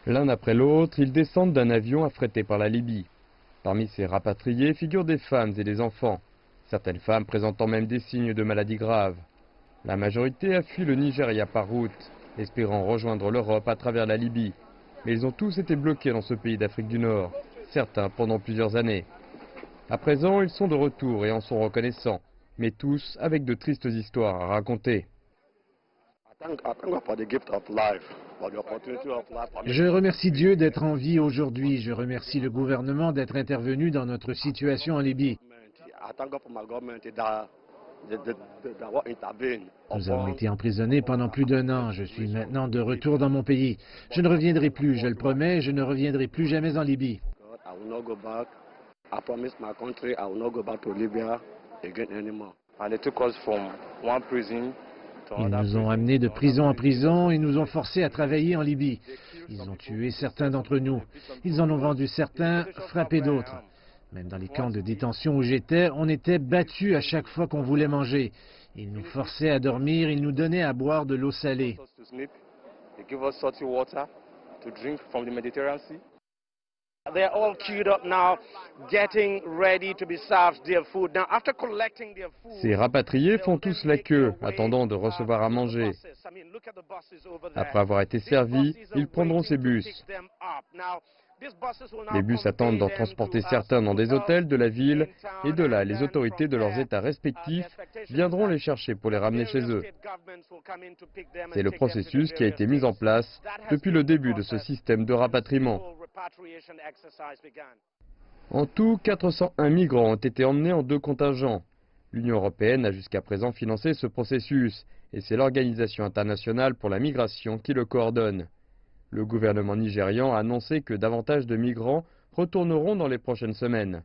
L'un après l'autre, ils descendent d'un avion affrété par la Libye. Parmi ces rapatriés figurent des femmes et des enfants, certaines femmes présentant même des signes de maladies graves. La majorité a fui le Nigeria par route, espérant rejoindre l'Europe à travers la Libye. Mais ils ont tous été bloqués dans ce pays d'Afrique du Nord, certains pendant plusieurs années. À présent, ils sont de retour et en sont reconnaissants, mais tous avec de tristes histoires à raconter. Je remercie Dieu d'être en vie aujourd'hui. Je remercie le gouvernement d'être intervenu dans notre situation en Libye. Nous avons été emprisonnés pendant plus d'1 an. Je suis maintenant de retour dans mon pays. Je ne reviendrai plus, je le promets, je ne reviendrai plus jamais en Libye. Ils nous ont amenés de prison en prison et nous ont forcés à travailler en Libye. Ils ont tué certains d'entre nous. Ils en ont vendu certains, frappé d'autres. Même dans les camps de détention où j'étais, on était battus à chaque fois qu'on voulait manger. Ils nous forçaient à dormir, ils nous donnaient à boire de l'eau salée. Ces rapatriés font tous la queue, attendant de recevoir à manger. Après avoir été servis, ils prendront ces bus. Les bus attendent d'en transporter certains dans des hôtels de la ville et de là, les autorités de leurs États respectifs viendront les chercher pour les ramener chez eux. C'est le processus qui a été mis en place depuis le début de ce système de rapatriement. En tout, 401 migrants ont été emmenés en 2 contingents. L'Union européenne a jusqu'à présent financé ce processus et c'est l'Organisation internationale pour la migration qui le coordonne. Le gouvernement nigérian a annoncé que davantage de migrants retourneront dans les prochaines semaines.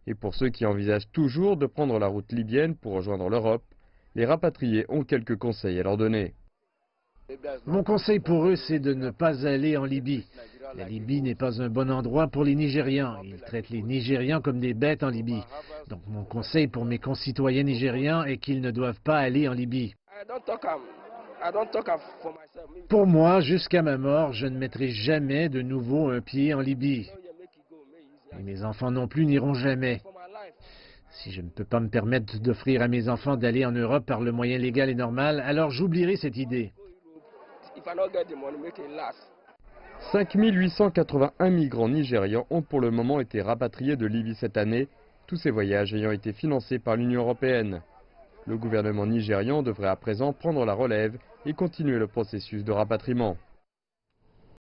Et pour ceux qui envisagent toujours de prendre la route libyenne pour rejoindre l'Europe, les rapatriés ont quelques conseils à leur donner. Mon conseil pour eux, c'est de ne pas aller en Libye. La Libye n'est pas un bon endroit pour les Nigérians. Ils traitent les Nigérians comme des bêtes en Libye. Donc mon conseil pour mes concitoyens nigérians est qu'ils ne doivent pas aller en Libye. Pour moi, jusqu'à ma mort, je ne mettrai jamais de nouveau un pied en Libye. Et mes enfants non plus n'iront jamais. Si je ne peux pas me permettre d'offrir à mes enfants d'aller en Europe par le moyen légal et normal, alors j'oublierai cette idée. 5 881 migrants nigérians ont pour le moment été rapatriés de Libye cette année, tous ces voyages ayant été financés par l'Union européenne. Le gouvernement nigérian devrait à présent prendre la relève et continuer le processus de rapatriement.